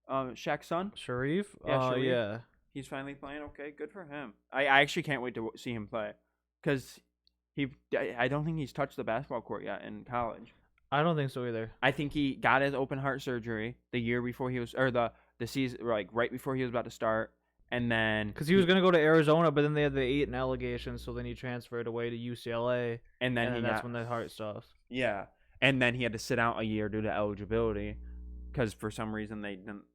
Shaq's son, Sharif. Yeah. He's finally playing. Okay, good for him. I actually can't wait to see him play, because I don't think he's touched the basketball court yet in college. I don't think so either. I think he got his open heart surgery the year before he was, or the season, right before he was about to start, And then because he was gonna go to Arizona, but then they had the Ayton allegations, so then he transferred away to UCLA, and then that's when the heart stuff. Yeah, and then he had to sit out a year due to eligibility, because for some reason they didn't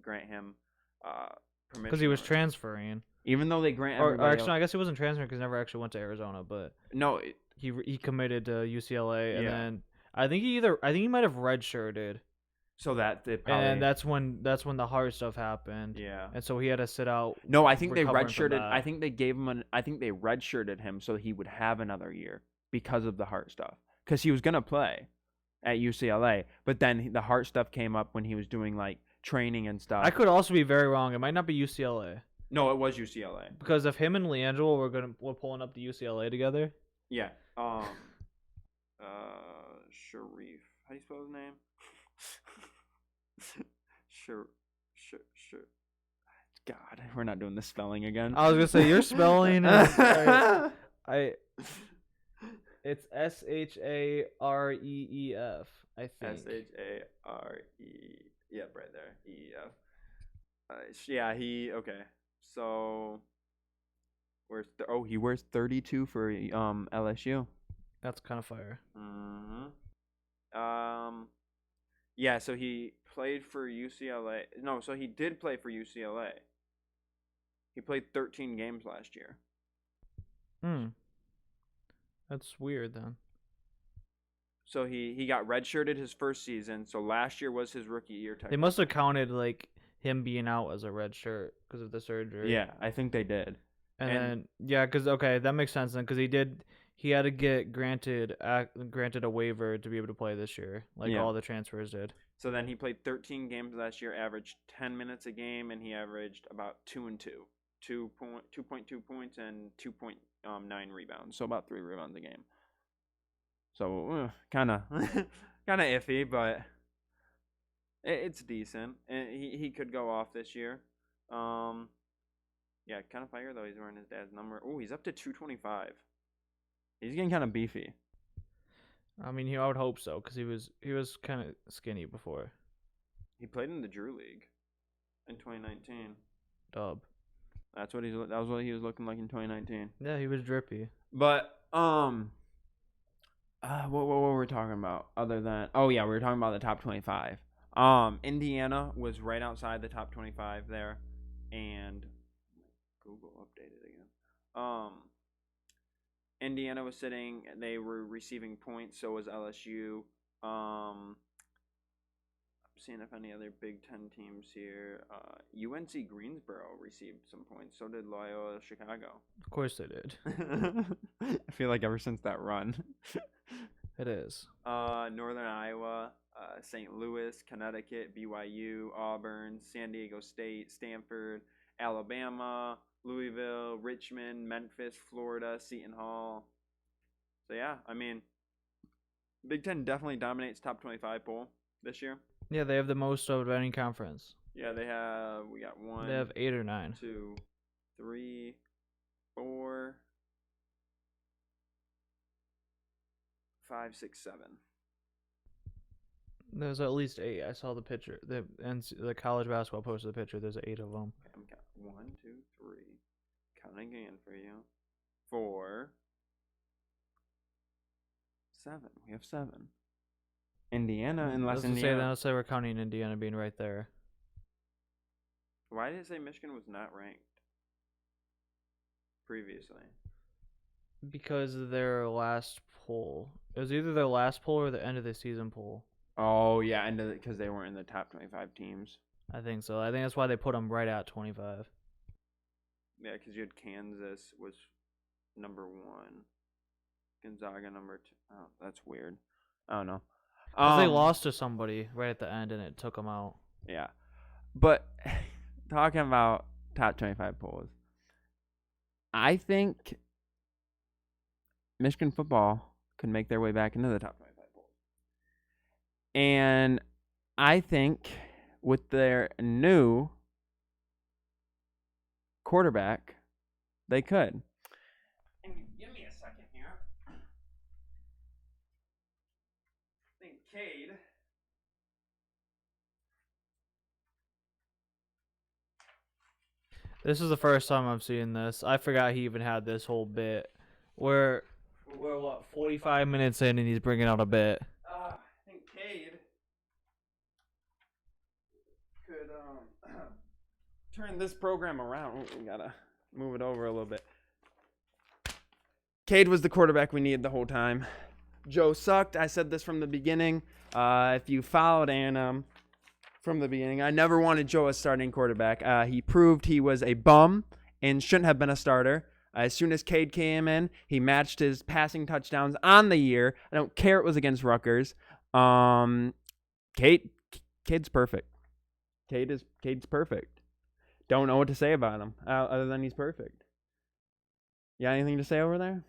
grant him permission. Because he was transferring. Even though they grant or actually, I guess he wasn't transferring because he never actually went to Arizona, but no, he committed to UCLA, and then I think he might have redshirted. So that they probably, and that's when the heart stuff happened. Yeah. And so he had to sit out. No, I think they redshirted. I think they gave him I think they redshirted him so he would have another year because of the heart stuff. Because he was gonna play at UCLA, but then the heart stuff came up when he was doing like training and stuff. I could also be very wrong. It might not be UCLA. No, it was UCLA. Because if him and Leandro were pulling up to UCLA together. Yeah. Sharif. How do you spell his name? Sure. God, we're not doing the spelling again. I was gonna say your spelling. It's SHAREEF. I think. SHARE. Yep, right there. EEF. Yeah, he okay. So, he wears 32 for LSU. That's kind of fire. Yeah, so he played for UCLA. No, so he did play for UCLA. He played 13 games last year. That's weird then. So he got redshirted his first season. So last year was his rookie year. They must have counted like him being out as a red shirt because of the surgery. Yeah, I think they did. And then because okay, that makes sense then because he had to get granted a waiver to be able to play this year, like all the transfers did. So then he played 13 games last year, averaged 10 minutes a game, and he averaged about 2 and 2.2 points and 2.9 rebounds. So about 3 rebounds a game. So kind of iffy, but it's decent. And he could go off this year. Yeah, kind of fire though. He's wearing his dad's number. Oh, he's up to 225. He's getting kind of beefy. I mean, I would hope so because he was kind of skinny before. He played in the Drew League in 2019. Dub. That was what he was looking like in 2019. Yeah, he was drippy. But what were we talking about other than? Oh yeah, we were talking about the top 25. Indiana was right outside the top 25 there, and Google updated again. Indiana was sitting. They were receiving points. So was LSU. I'm seeing if any other Big Ten teams here. UNC Greensboro received some points. So did Loyola Chicago. Of course they did. I feel like ever since that run. It is. Northern Iowa, St. Louis, Connecticut, BYU, Auburn, San Diego State, Stanford, Alabama, Louisville, Richmond, Memphis, Florida, Seton Hall. So yeah, I mean, Big Ten definitely dominates top 25 poll this year. Yeah, they have the most of any conference. Yeah, we got one. They have 8 or 9. 2, 3, 4, 5, 6, 7. There's at least 8. I saw the picture. The college basketball posted the picture. There's 8 of them. I'm counting 1, 2, 3. Counting again for you. 4, 7. We have 7. Indiana, unless Indiana. Let's say we're counting Indiana being right there. Why did it say Michigan was not ranked previously? Because of their last poll. It was either their last poll or the end of the season poll. Oh yeah, because they weren't in the top 25 teams. I think so. I think that's why they put them right at 25. Yeah, because you had Kansas was number 1, Gonzaga number 2. Oh, that's weird. I don't know. Because they lost to somebody right at the end, and it took them out. Yeah, but talking about top 25 polls, I think Michigan football could make their way back into the top 25 polls. And I think with their new quarterback, they could. And give me a second here. I think Cade. This is the first time I'm seeing this. I forgot he even had this whole bit. We're what, 45 minutes in and he's bringing out a bit. I think Cade could turn this program around. We gotta move it over a little bit. Cade was the quarterback we needed the whole time. Joe sucked. I said this from the beginning. If you followed Annam from the beginning, I never wanted Joe as starting quarterback. He proved he was a bum and shouldn't have been a starter. As soon as Cade came in, he matched his passing touchdowns on the year. I don't care it was against Rutgers. Cade's perfect. Cade's perfect. Don't know what to say about him other than he's perfect. You got anything to say over there?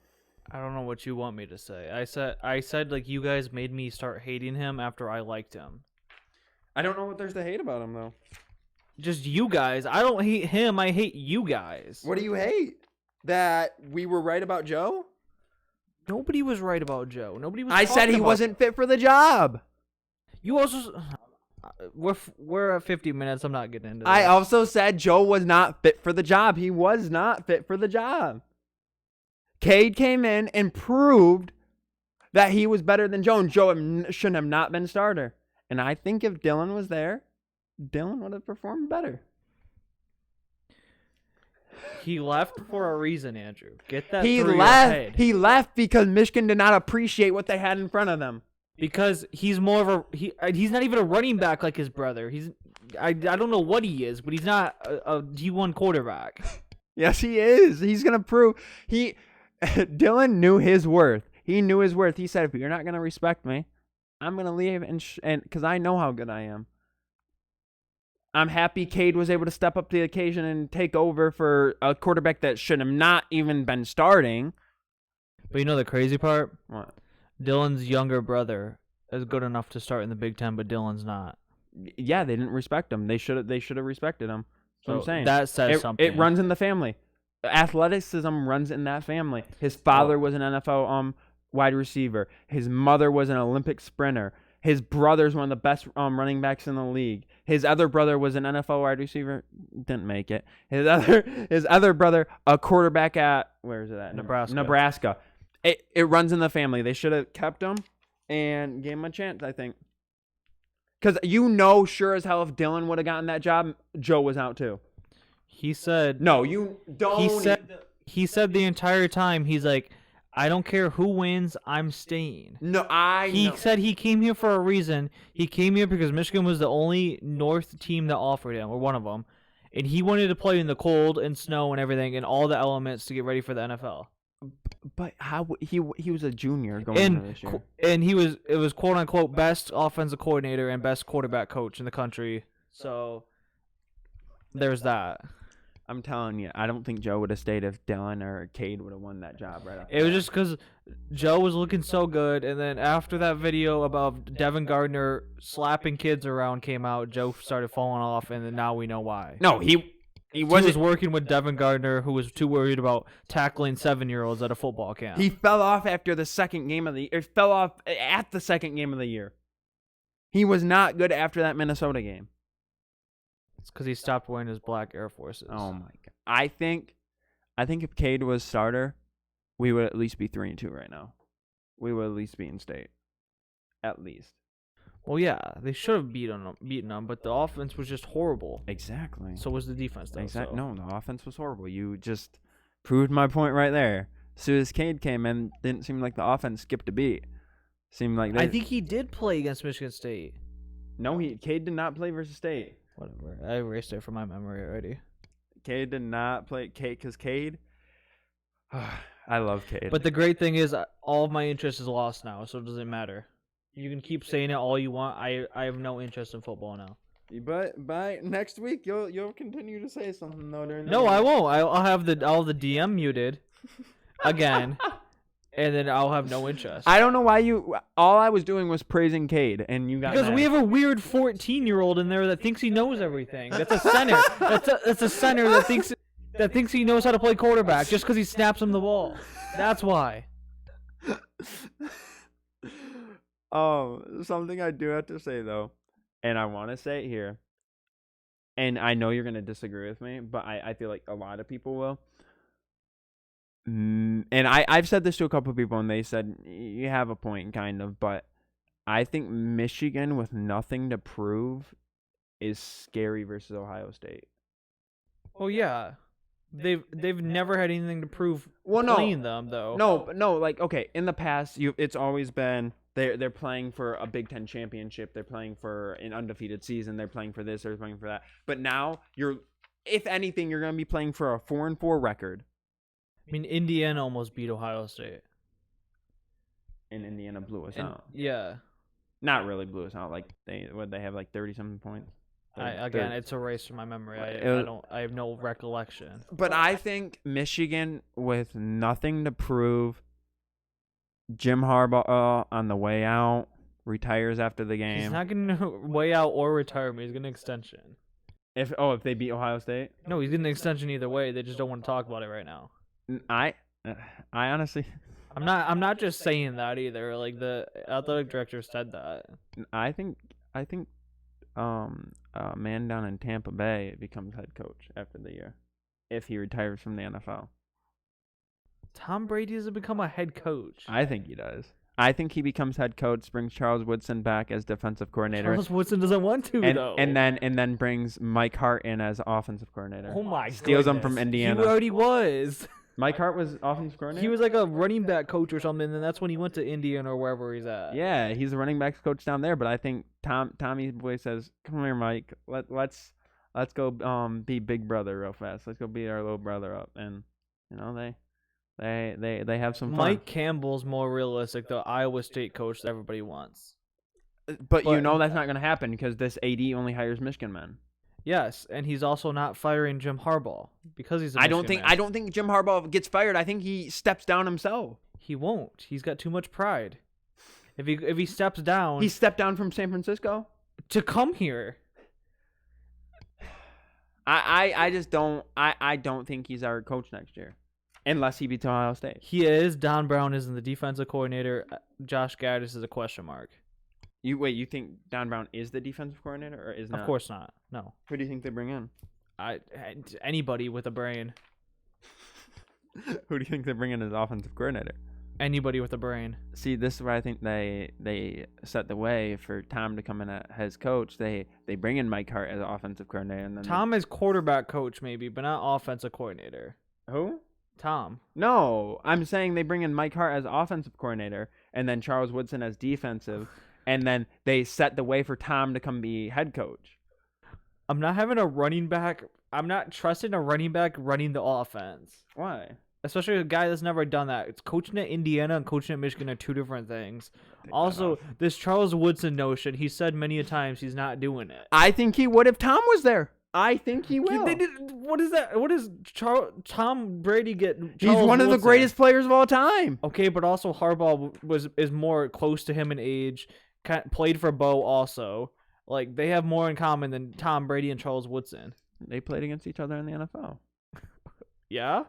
I don't know what you want me to say. I said like you guys made me start hating him after I liked him. I don't know what there's to hate about him though. Just you guys. I don't hate him. I hate you guys. What do you hate? That we were right about Joe? Nobody was right about Joe. Nobody was. I said he wasn't fit for the job. You also. We're at 50 minutes. I'm not getting into that. I also said Joe was not fit for the job. He was not fit for the job. Cade came in and proved that he was better than Joe, and Joe shouldn't have not been starter. And I think if Dylan was there, Dylan would have performed better. He left for a reason, Andrew. Get that He through left. your head. He left because Michigan did not appreciate what they had in front of them. Because he's more of a he's not even a running back like his brother. I don't know what he is, but he's not a D1 quarterback. Yes, he is. He's gonna prove Dylan knew his worth. He knew his worth. He said, "If you're not gonna respect me, I'm gonna leave and because I know how good I am." I'm happy Cade was able to step up to the occasion and take over for a quarterback that should have not even been starting. But you know the crazy part? What? Dylan's younger brother is good enough to start in the Big Ten, but Dylan's not. Yeah, they didn't respect him. They should have respected him. That's what I'm saying. That says something. It runs in the family. Athleticism runs in that family. His father was an NFL wide receiver. His mother was an Olympic sprinter. His brother's one of the best running backs in the league. His other brother was an NFL wide receiver. Didn't make it. His other brother, a quarterback at, where is it at? Nebraska. It runs in the family. They should have kept him and gave him a chance, I think. Because sure as hell if Dylan would have gotten that job, Joe was out too. He said... No, you don't... He said the entire time, he's like, I don't care who wins, I'm staying. No, He said he came here for a reason. He came here because Michigan was the only North team that offered him, or one of them. And he wanted to play in the cold and snow and everything and all the elements to get ready for the NFL. But how he was a junior going into this year. And it was quote unquote best offensive coordinator and best quarterback coach in the country. So there's that. I'm telling you, I don't think Joe would have stayed if Dylan or Cade would have won that job right off. It was just because Joe was looking so good, and then after that video about Devin Gardner slapping kids around came out, Joe started falling off, and then now we know why. No, he was working with Devin Gardner, who was too worried about tackling 7-year-olds at a football camp. He fell off after the second game of the year. Fell off at the second game of the year. He was not good after that Minnesota game. It's because he stopped wearing his black Air Forces. Oh my god! I think if Cade was starter, we would at least be 3-2 right now. We would at least be in state, at least. Well, yeah, they should have beaten them, but the offense was just horrible. Exactly. So was the defense, though. Exactly. No, the offense was horrible. You just proved my point right there. As soon as Cade came in, didn't seem like the offense skipped a beat. Seemed like I think he did play against Michigan State. No, Cade did not play versus State. Whatever. I erased it from my memory already. Cade did not play because Cade. I love Cade. But the great thing is, all of my interest is lost now, so it doesn't matter. You can keep saying it all you want. I have no interest in football now. But by next week, you'll continue to say something though. No, I won't. I'll have the DM muted again. And then I'll have no interest. I don't know why all I was doing was praising Cade, and you got because mad. We have a weird 14-year-old in there that thinks he knows everything. That's a center. that's a center that thinks he knows how to play quarterback just because he snaps him the ball. That's why. Something I do have to say though, and I want to say it here. and I know you're gonna disagree with me, but I feel like a lot of people will. And I've said this to a couple of people, and they said you have a point, kind of, but I think Michigan with nothing to prove is scary versus Ohio State. Oh yeah, they've never had anything to prove playing them though. No, like okay, in the past, it's always been they're playing for a Big Ten championship, they're playing for an undefeated season, they're playing for this, they're playing for that. But now if anything, you're gonna be playing for a 4-4 record. I mean, Indiana almost beat Ohio State. And Indiana blew us out. Yeah. Not really blew us out. Like they have like 30-something points. Again, it's erased from my memory. I have no recollection. But I think Michigan with nothing to prove. Jim Harbaugh on the way out retires after the game. He's not getting a way out or retirement. He's getting an extension. If they beat Ohio State? No, he's getting an extension either way. They just don't want to talk about it right now. I honestly, I'm not just saying that either. Like the athletic director said that. I think a man down in Tampa Bay becomes head coach after the year if he retires from the NFL. Tom Brady doesn't become a head coach. I think he does. I think he becomes head coach, brings Charles Woodson back as defensive coordinator. Charles Woodson doesn't want to, though. And then brings Mike Hart in as offensive coordinator. Oh my god! Steals him from Indiana. He already was. Mike Hart was offensive coordinator? He was like a running back coach or something, and that's when he went to Indiana or wherever he's at. Yeah, he's a running backs coach down there, but I think Tommy Boy says, "Come here, Mike. Let's go be big brother real fast. Let's go beat our little brother up." And they have some fun. Mike Campbell's more realistic, the Iowa State coach that everybody wants. But you know that's not going to happen because this AD only hires Michigan men. Yes, and he's also not firing Jim Harbaugh because he's a I don't think Jim Harbaugh gets fired. I think he steps down himself. He won't. He's got too much pride. If he steps down, he stepped down from San Francisco to come here. I just don't think he's our coach next year. Unless he beats Ohio State. He is. Don Brown isn't the defensive coordinator. Josh Gaddis is a question mark. You think Don Brown is the defensive coordinator or is not? Of course not. No. Who do you think they bring in? Anybody with a brain. Who do you think they bring in as offensive coordinator? Anybody with a brain. See, this is where I think they set the way for Tom to come in as coach. They bring in Mike Hart as offensive coordinator, and then Tom is quarterback coach maybe, but not offensive coordinator. Who? Tom. No, I'm saying they bring in Mike Hart as offensive coordinator, and then Charles Woodson as defensive, and then they set the way for Tom to come be head coach. I'm not having a running back. I'm not trusting a running back running the offense. Why? Especially a guy that's never done that. It's coaching at Indiana and coaching at Michigan are two different things. Also, this Charles Woodson notion, he said many a times he's not doing it. I think he would if Tom was there. I think he will. What is that? What does Tom Brady get? He's one of the greatest players of all time. Okay, but also Harbaugh is more close to him in age. Played for Bo also. Like they have more in common than Tom Brady and Charles Woodson. They played against each other in the NFL. Yeah.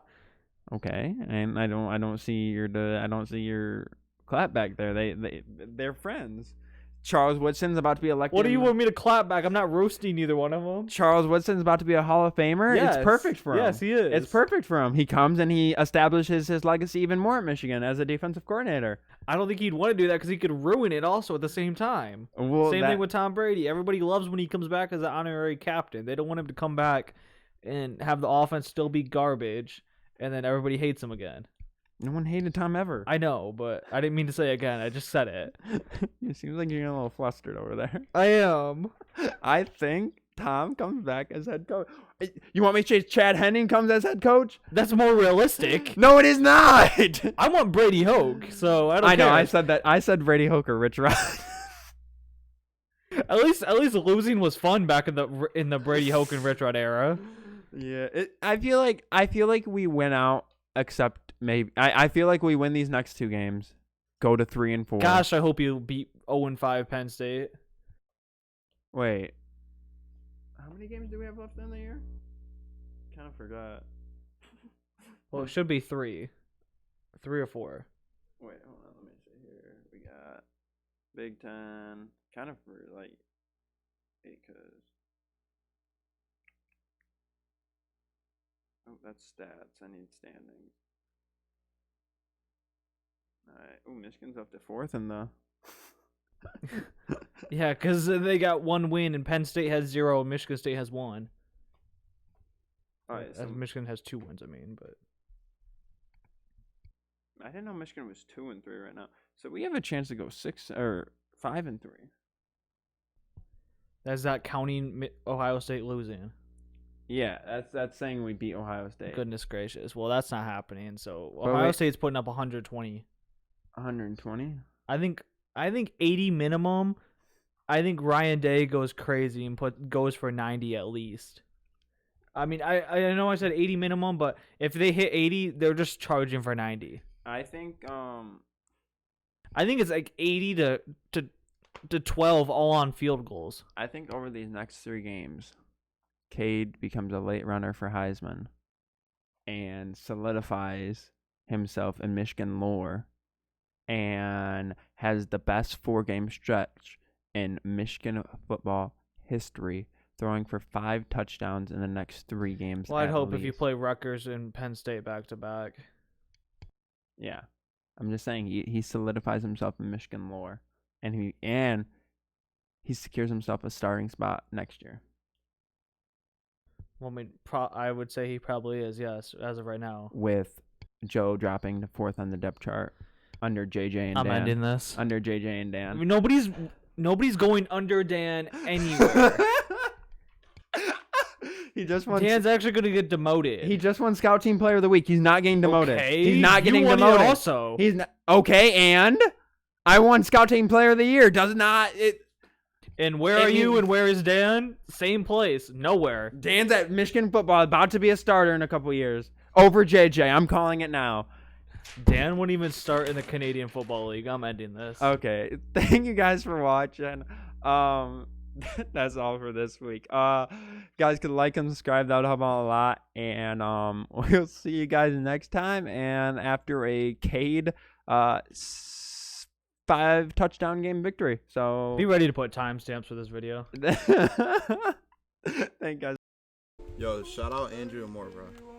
Okay, and I don't see your clap back there. They're friends. Charles Woodson's about to be elected. What do you want me to clap back? I'm not roasting either one of them. Charles Woodson's about to be a Hall of Famer. Yes. It's perfect for him. Yes, he is. It's perfect for him. He comes and he establishes his legacy even more at Michigan as a defensive coordinator. I don't think he'd want to do that because he could ruin it also at the same time. Well, same thing with Tom Brady. Everybody loves when he comes back as an honorary captain. They don't want him to come back and have the offense still be garbage, and then everybody hates him again. No one hated Tom ever. I know, but I didn't mean to say again. I just said it. It seems like you're getting a little flustered over there. I am. I think Tom comes back as head coach. You want me to say Chad Henning comes as head coach? That's more realistic. No, it is not. I want Brady Hoke, so I don't care. I know. I said that. I said Brady Hoke or Rich Rod. At least losing was fun back in the Brady Hoke and Rich Rod era. Yeah, I feel like we went out except. Maybe I feel like we win these next two games, go to 3-4. Gosh, I hope you beat 0-5 Penn State. Wait, how many games do we have left in the year? Kind of forgot. Well, it should be 3 or 4. Wait, hold on, let me see here. We got Big Ten, kind of for like because Oh, that's stats. I need standings. All right. Oh, Michigan's up to 4th in the. Yeah, because they got 1 win, and Penn State has 0, and Michigan State has 1. All right, so Michigan has 2 wins, I mean, but I didn't know Michigan was 2-3 right now. So we have a chance to go 6 or 5-3. That's not counting Ohio State losing. Yeah, that's saying we beat Ohio State. Goodness gracious. Well, that's not happening. So Ohio State's putting up 120. 120? I think 80 minimum. I think Ryan Day goes crazy and goes for 90 at least. I mean, I know I said 80 minimum, but if they hit 80, they're just charging for 90. I think it's like 80 to 12 all on field goals. I think over these next 3 games, Cade becomes a late runner for Heisman and solidifies himself in Michigan lore and has the best 4-game stretch in Michigan football history, throwing for 5 touchdowns in the next 3 games. Well, I'd hope if you play Rutgers and Penn State back to back. Yeah. I'm just saying he solidifies himself in Michigan lore, and he secures himself a starting spot next year. Well, I mean, I would say he probably is, yes, as of right now. With Joe dropping to 4th on the depth chart under JJ and Dan. I'm ending this. Under JJ and Dan. I mean, nobody's going under Dan anywhere. He just won. Dan's actually going to get demoted. He just won Scout Team Player of the Week. He's not getting demoted. Okay. He's not getting won demoted. It also. He's not, okay, and I won Scout Team Player of the Year. Does not it? And where are you and where is Dan? Same place. Nowhere. Dan's at Michigan football, about to be a starter in a couple years. Over JJ. I'm calling it now. Dan wouldn't even start in the Canadian Football League. I'm ending this. Okay. Thank you guys for watching. That's all for this week. Guys could like and subscribe. That would help out a lot. And we'll see you guys next time. And after a Cade 5 touchdown game victory. So be ready to put timestamps for this video. Thank you guys. Yo, shout out Andrew and MORT, bro.